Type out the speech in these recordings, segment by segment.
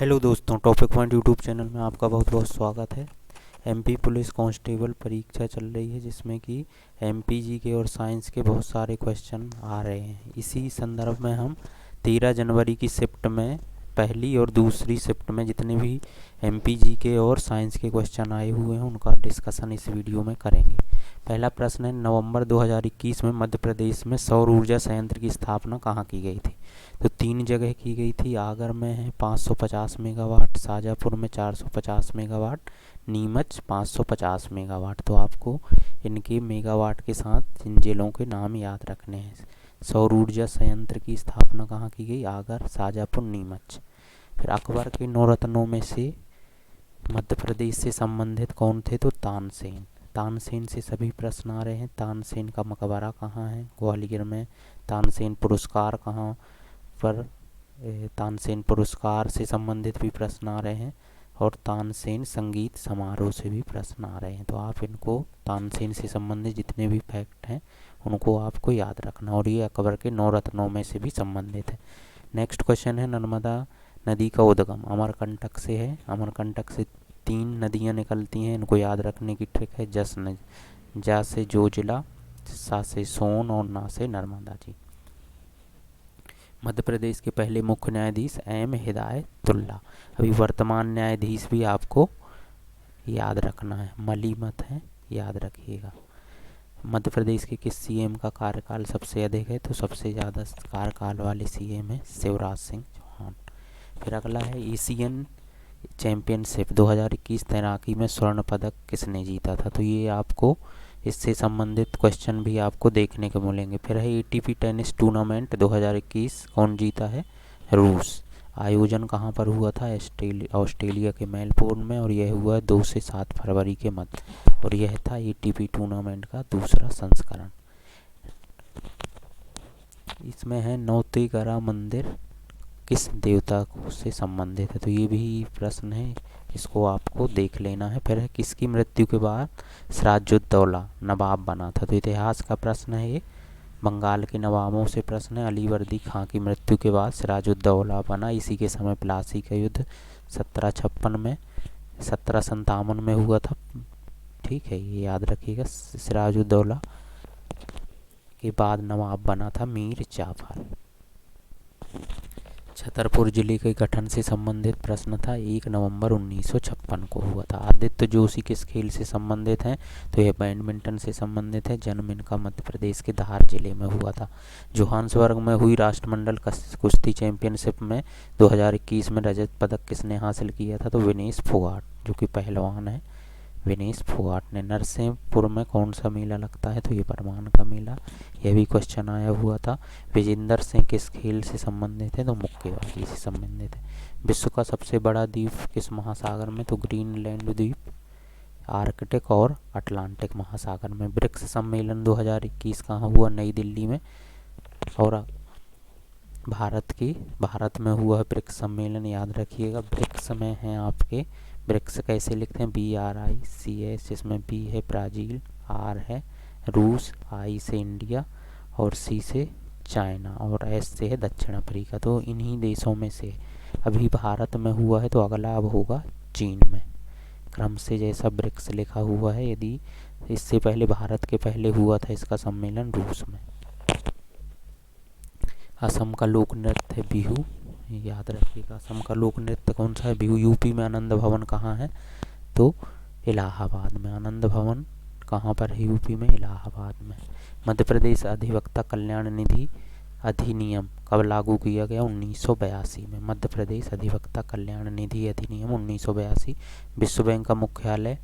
Hello दोस्तों, topic point YouTube channel में आपका बहुत बहुत स्वागत है। एमपी पुलिस कांस्टेबल परीक्षा चल रही है जिसमें कि एमपीजी के और साइंस के बहुत सारे क्वेश्चन आ रहे हैं। इसी संदर्भ में हम 13 जनवरी की शिफ्ट में पहली और दूसरी शिफ्ट में जितने भी एमपीजी के और साइंस के क्वेश्चन आए हुए हैं उनका डिस्कशन इस वीडियो में करेंगे। पहला प्रश्न है, नवंबर 2021 में मध्य प्रदेश में सौर ऊर्जा संयंत्र की स्थापना कहाँ की गई थी? तो 3 जगह की गई थी। आगर में है 550 मेगावाट, शाजापुर में 450 मेगावाट, नीमच 550 मेगावाट। तो आपको इनके मेगावाट के साथ इन जिलों के नाम याद रखने हैं। सौर ऊर्जा संयंत्र की स्थापना कहाँ की गई? आगर, शाजापुर, नीमच। फिर अकबर के 9 रत्नों में से मध्य प्रदेश से संबंधित कौन थे? तो तानसेन। तानसेन से सभी प्रश्न आ रहे हैं। तानसेन का मकबरा कहाँ है? ग्वालियर में। तानसेन पुरस्कार कहाँ पर? तानसेन पुरस्कार से संबंधित भी प्रश्न आ रहे हैं और तानसेन संगीत समारोह से भी प्रश्न आ रहे हैं। तो आप इनको तानसेन से संबंधित जितने भी फैक्ट हैं उनको आपको याद रखना, और ये अकबर के 9 रत्नों में से भी संबंधित है। नेक्स्ट क्वेश्चन है, नर्मदा नदी का उद्गम अमरकंटक से है। अमरकंटक से 3 नदियाँ निकलती हैं, इनको याद रखने की ट्रिक है। जा से जोजिला, सा से सोन और ना से नर्मदा जी। मध्य प्रदेश के पहले मुख्य न्यायाधीश एम हिदायतुल्ला। अभी वर्तमान न्यायाधीश भी आपको याद रखना है, मलीमत है, याद रखिएगा। मध्य प्रदेश के किस सीएम का कार्यकाल सबसे अधिक है? तो सबसे ज़्यादा कार्यकाल वाले सीएम है शिवराज सिंह चौहान। फिर अगला है, एशियन चैम्पियनशिप 2021 तैराकी में स्वर्ण पदक किसने जीता था? तो ये आपको इससे संबंधित क्वेश्चन भी आपको देखने को मिलेंगे। फिर है, एटीपी टेनिस टूर्नामेंट 2021 कौन जीता है? रूस। आयोजन कहाँ पर हुआ था? ऑस्ट्रेलिया के मेलबोर्न में, और यह हुआ 2 से 7 फरवरी के मध्य, और यह था एटीपी टूर्नामेंट का दूसरा संस्करण। इसमें है, नौतेगरा मंदिर किस देवता से संबंधित है? तो ये भी प्रश्न है, इसको आपको देख लेना है। फिर है, किसकी मृत्यु के बाद सिराजुद्दौला नवाब बना था? तो इतिहास का प्रश्न है ये, बंगाल के नवाबों से प्रश्न है। अलीवर्दी खां की मृत्यु के बाद सिराजुद्दौला बना। इसी के समय प्लासी का युद्ध 1756 में 1757 में हुआ था। ठीक है, ये याद रखिएगा। सिराजुद्दौला के बाद नवाब बना था मीर जाफर। छतरपुर जिले के गठन से संबंधित प्रश्न था, 1 नवंबर 1956 को हुआ था। आदित्य जोशी किस खेल से संबंधित हैं? तो यह बैडमिंटन से संबंधित है। जन्म इनका मध्य प्रदेश के धार जिले में हुआ था। जोहान्सबर्ग में हुई राष्ट्रमंडल कुश्ती चैंपियनशिप में 2021 में रजत पदक किसने हासिल किया था? तो विनेश फोगाट, जो कि पहलवान है, विनेश फोगाट ने। नरसिंहपुर में कौन सा मेला लगता है? तो ये परमान का मेला, यह भी क्वेश्चन आया हुआ था। विजेंद्र सिंह किस खेल से संबंधित है? तो मुक्केबाजी से संबंधित है। विश्व का सबसे बड़ा द्वीप किस महासागर में? तो ग्रीनलैंड द्वीप आर्कटिक और अटलांटिक महासागर में। ब्रिक्स सम्मेलन 2021 कहाँ हुआ? नई दिल्ली में। और भारत में हुआ है ब्रिक्स सम्मेलन, याद रखिएगा। ब्रिक्स में हैं आपके, ब्रिक्स कैसे लिखते हैं? BRICS, जिसमें B है ब्राज़ील, R है रूस, I से इंडिया और C से चाइना और S से है दक्षिण अफ्रीका। तो इन्हीं देशों में से अभी भारत में हुआ है, तो अगला अब होगा चीन में। क्रम से जैसा ब्रिक्स लिखा हुआ है, यदि इससे पहले भारत के पहले हुआ था इसका सम्मेलन रूस में। असम का लोक नृत्य है बिहू, याद रखिएगा। असम का लोक नृत्य कौन सा है? बिहू। यूपी में आनंद भवन कहाँ है? तो इलाहाबाद में। आनंद भवन कहाँ पर है? यूपी में, इलाहाबाद में। मध्य प्रदेश अधिवक्ता कल्याण निधि अधिनियम कब लागू किया गया? 1982 में। मध्य प्रदेश अधिवक्ता कल्याण निधि अधिनियम 1982। विश्व बैंक का मुख्यालय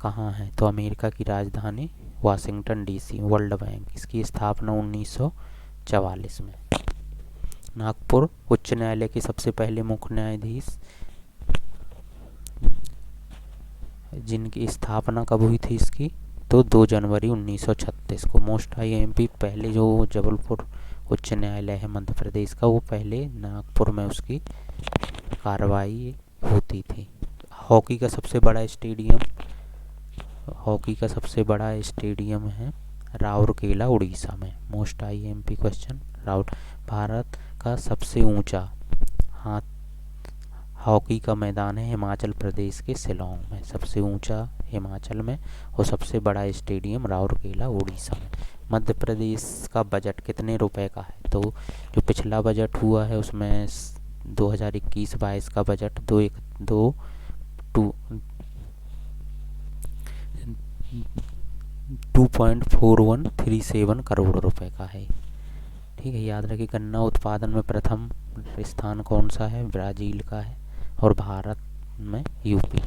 कहाँ है? तो अमेरिका की राजधानी वाशिंगटन DC। वर्ल्ड बैंक, इसकी स्थापना 1944 में। नागपुर उच्च न्यायालय के सबसे पहले मुख्य न्यायाधीश जिनकी स्थापना कब हुई थी इसकी? तो 2 जनवरी 1936 को। मोस्ट IMP पहले जो जबलपुर उच्च न्यायालय है मध्य प्रदेश का, वो पहले नागपुर में उसकी कार्रवाई होती थी। हॉकी का सबसे बड़ा स्टेडियम है राउरकेला, उड़ीसा में। Most IMP question. भारत का सबसे ऊंचा हॉकी का मैदान है हिमाचल प्रदेश के शिलांग में, सबसे ऊंचा हिमाचल में, और सबसे बड़ा स्टेडियम राउरकेला उड़ीसा में। मध्य प्रदेश का बजट कितने रुपए का है? तो जो पिछला बजट हुआ है उसमें 2021-22 का बजट 2.4137 करोड़ रुपए का है। ठीक है, याद रखिए। गन्ना उत्पादन में प्रथम स्थान कौन सा है? ब्राज़ील का है। और भारत में यूपी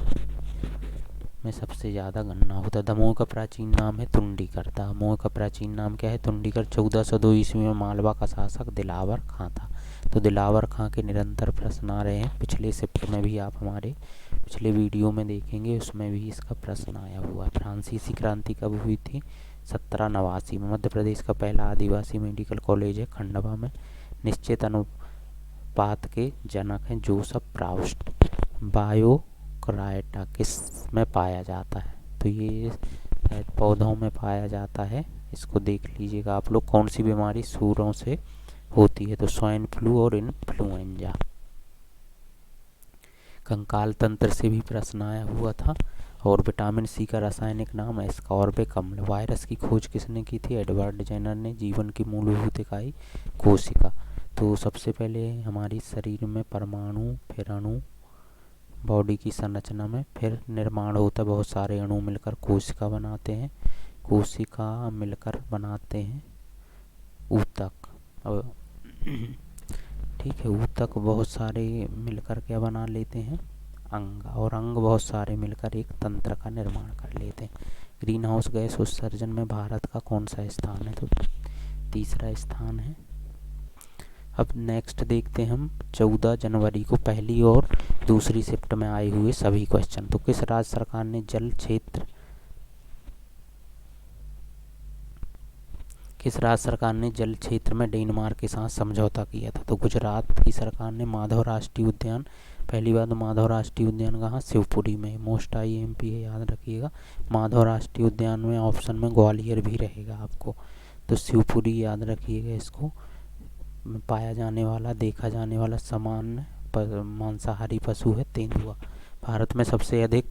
में सबसे ज़्यादा गन्ना होता है। दमोह का प्राचीन नाम है तुंडीकर। दमोह का प्राचीन नाम क्या है? तुंडीकर। 1402 ईस्वी में मालवा का शासक दिलावर खां था। तो दिलावर खां के निरंतर प्रश्न आ रहे हैं। पिछले शिफ्ट में भी आप हमारे पिछले वीडियो में देखेंगे, उसमें भी इसका प्रश्न आया हुआ है। फ्रांसीसी क्रांति कब हुई थी? 1789 में। मध्य प्रदेश का पहला आदिवासी मेडिकल कॉलेज है खंडवा में। निश्चित अनुपात के जनक हैं जोसेफ प्राउस्ट। बायोक्राटा किस में पाया जाता है? तो ये पौधों में पाया जाता है। इसको देख लीजिएगा आप लोग। कौन सी बीमारी सूरों से होती है? तो स्वाइन फ्लू और इन्फ्लुएंजा। कंकाल तंत्र से भी प्रश्न आया हुआ था। और विटामिन सी का रासायनिक नाम एस्कॉर्बिक अम्ल। वायरस की खोज किसने की थी? एडवर्ड जेनर ने। जीवन की मूलभूत इकाई कोशिका। तो सबसे पहले हमारी शरीर में परमाणु, फिर अणु, बॉडी की संरचना में फिर निर्माण होता है। बहुत सारे अणु मिलकर कोशिका बनाते हैं। कोशिका मिलकर बनाते हैं ऊतक। ठीक है, ऊतक बहुत सारे मिलकर क्या बना लेते हैं? अंग। और अंग बहुत सारे मिलकर एक तंत्र का निर्माण कर लेते हैं। ग्रीन हाउस गैस उत्सर्जन में भारत का कौन सा स्थान है? तो तीसरा स्थान है। अब नेक्स्ट देखते हैं हम 14 जनवरी को पहली और दूसरी शिफ्ट में आए हुए सभी क्वेश्चन। तो किस राज्य सरकार ने जल क्षेत्र में डेनमार्क के साथ समझौता किया था? तो गुजरात की सरकार ने। माधव राष्ट्रीय उद्यान, पहली बात माधव राष्ट्रीय उद्यान कहाँ? शिवपुरी में। मोस्ट IMP है, याद रखिएगा। माधव राष्ट्रीय उद्यान में ऑप्शन में ग्वालियर भी रहेगा आपको, तो शिवपुरी याद रखिएगा। इसको पाया जाने वाला, देखा जाने वाला सामान्य मांसाहारी पशु है तेंदुआ। भारत में सबसे अधिक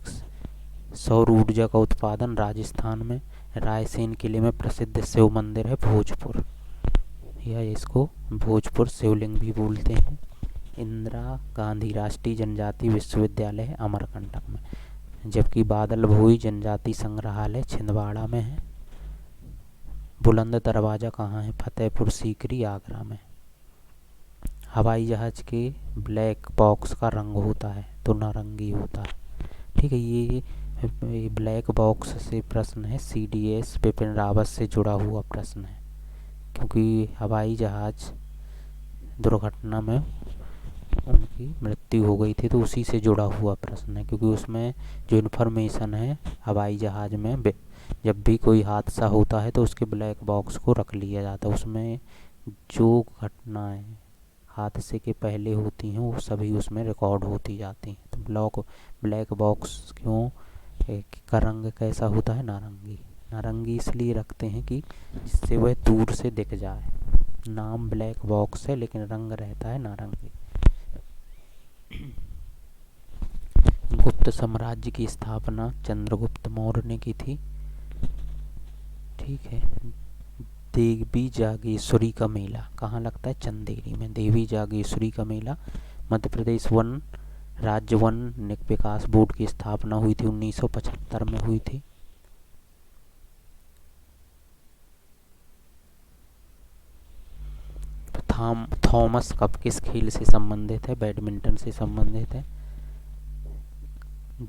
सौर ऊर्जा का उत्पादन राजस्थान में। रायसेन किले में प्रसिद्ध शिव मंदिर है भोजपुर, या इसको भोजपुर शिवलिंग भी बोलते हैं। इंदिरा गांधी राष्ट्रीय जनजाति विश्वविद्यालय है अमरकंटक में। जबकि बादल भोई जनजाति संग्रहालय छिंदवाड़ा में है। बुलंद दरवाज़ा कहाँ है? फतेहपुर सीकरी, आगरा में। हवाई जहाज़ के ब्लैक बॉक्स का रंग होता है? तो नारंगी होता है। ठीक है, ये ब्लैक बॉक्स से प्रश्न है। CDS बिपिन रावत से जुड़ा हुआ प्रश्न है, क्योंकि हवाई जहाज़ दुर्घटना में उनकी मृत्यु हो गई थी, तो उसी से जुड़ा हुआ प्रश्न है। क्योंकि उसमें जो इन्फॉर्मेशन है हवाई जहाज़ में, जब भी कोई हादसा होता है तो उसके ब्लैक बॉक्स को रख लिया जाता है। उसमें जो घटनाएं हादसे के पहले होती हैं वो सभी उसमें रिकॉर्ड होती जाती हैं। तो ब्लैक बॉक्स क्यों का रंग कैसा होता है? नारंगी। नारंगी इसलिए रखते हैं कि जिससे वह दूर से दिख जाए। नाम ब्लैक बॉक्स है लेकिन रंग रहता है नारंगी। गुप्त साम्राज्य की स्थापना चंद्रगुप्त मौर्य ने की थी। ठीक है। देवी जागेश्वरी का मेला कहाँ लगता है? चंदेरी में। देवी जागेश्वरी का मेला। मध्य प्रदेश राज्य वन विकास बोर्ड की स्थापना हुई थी 1975 में हुई थी। थॉमस कप किस खेल से संबंधित है? बैडमिंटन से संबंधित है।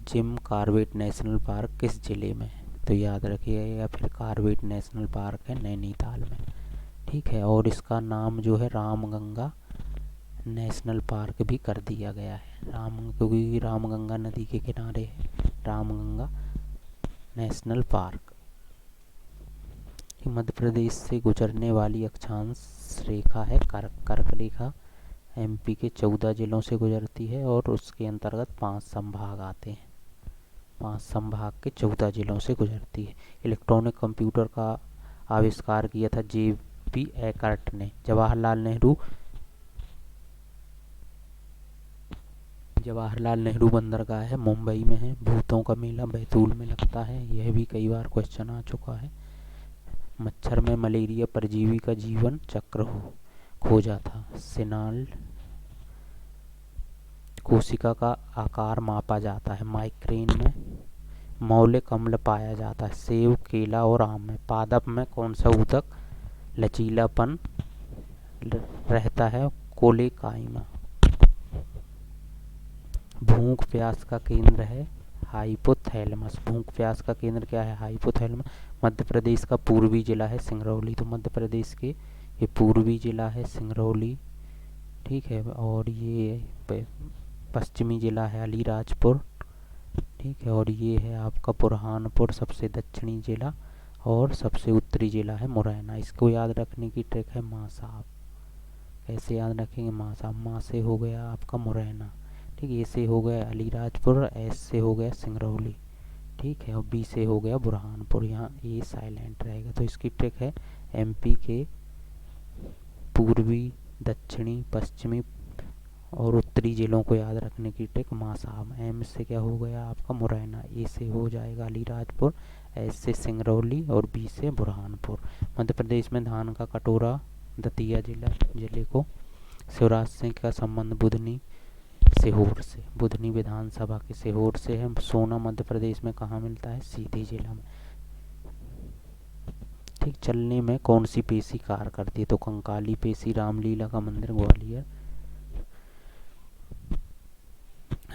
जिम कॉर्बेट नेशनल पार्क किस जिले में है? तो याद रखिएगा, फिर कॉर्बेट नेशनल पार्क है नैनीताल में। ठीक है, और इसका नाम जो है रामगंगा नेशनल पार्क भी कर दिया गया है। क्योंकि रामगंगा नदी के किनारे है रामगंगा नेशनल पार्क। मध्य प्रदेश से गुजरने वाली अक्षांश रेखा है कर्क रेखा। MP के 14 जिलों से गुजरती है और उसके अंतर्गत 5 संभाग आते हैं। 5 संभाग के 14 जिलों से गुजरती है। इलेक्ट्रॉनिक कंप्यूटर का आविष्कार किया था JP एकर्ट जवाहरलाल नेहरू बंदरगाह है, मुंबई में है। भूतों का मेला बैतूल में लगता है, यह भी कई बार क्वेश्चन आ चुका है। मच्छर में मलेरिया परजीवी का जीवन चक्र खोजा था। सिनाल्ड कोशिका का आकार मापा जाता है। माइक्रेन में मौलिक अम्ल पाया जाता है। सेब, केला और आम में। पादप में कौन सा ऊतक लचीलापन रहता है? कोलेकाइमा। भूख प्यास का केंद्र है हाइपोथैलेमस। भूख प्यास का केंद्र क्या है? हाइपोथैलेमस। मध्य प्रदेश का पूर्वी जिला है सिंगरौली। तो मध्य प्रदेश के ये पूर्वी जिला है सिंगरौली, ठीक है। और ये पश्चिमी जिला है अलीराजपुर, ठीक है। और ये है आपका बुरहानपुर, सबसे दक्षिणी जिला। और सबसे उत्तरी जिला है मुरैना। इसको याद रखने की ट्रिक है मासाब। कैसे याद रखेंगे? मासाब। माँ से हो गया आपका मुरैना, ठीक है। ए से हो गया अलीराजपुर, एस से हो गया सिंगरौली, ठीक है। और बी से हो गया बुरहानपुर। यहाँ ए साइलेंट रहेगा। तो इसकी ट्रिक है एमपी के पूर्वी, दक्षिणी, पश्चिमी और उत्तरी जिलों को याद रखने की ट्रिक मासाब। एम से क्या हो गया आपका मुरैना, ए से हो जाएगा अलीराजपुर, एस से सिंगरौली और बी से बुरहानपुर। मध्य प्रदेश में धान का कटोरा दतिया जिले को। शिवराज सिंह का संबंध बुधनी सीहोर से, बुधनी विधानसभा के सीहोर से है। सोना मध्य प्रदेश में कहाँ मिलता है? सीधी जिला में, ठीक। चलने में कौन सी पेशी कार्य करती है? तो कंकाली पेशी। रामलीला का मंदिर ग्वालियर।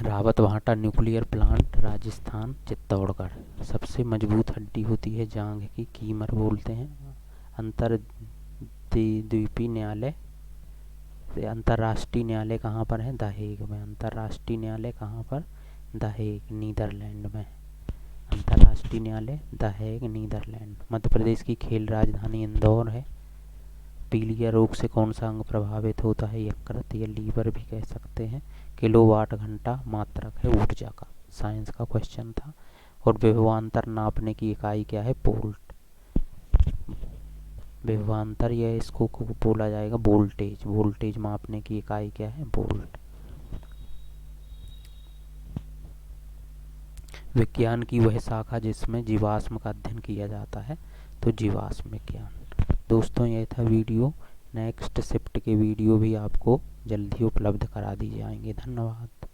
रावत भाटा न्यूक्लियर प्लांट राजस्थान चित्तौड़गढ़। सबसे मजबूत हड्डी होती है जांघ की, कीमर बोलते हैं। अंतर्द्वीपीय न्यायालय, अंतर्राष्ट्रीय न्यायालय कहाँ पर है? द हेग में। अंतर्राष्ट्रीय न्यायालय कहाँ पर? द हेग, नीदरलैंड में। अंतर्राष्ट्रीय न्यायालय the Hague, Netherlands. Madhya Pradesh की खेल राजधानी इंदौर है। पीलिया रोग से कौन सा अंग प्रभावित होता है? यकृत या लीवर भी कह सकते हैं। किलोवाट घंटा मात्रक है ऊर्जा का, साइंस का क्वेश्चन था। और विभवांतर नापने की इकाई क्या है? वोल्ट। विभवांतर या इसको बोला जाएगा वोल्टेज। वोल्टेज मापने की इकाई क्या है? वोल्ट। विज्ञान की वह शाखा जिसमें जीवाश्म का अध्ययन किया जाता है, तो जीवाश्म विज्ञान। दोस्तों यह था वीडियो। नेक्स्ट शिफ्ट के वीडियो भी आपको जल्दी उपलब्ध करा दी जाएंगे। धन्यवाद।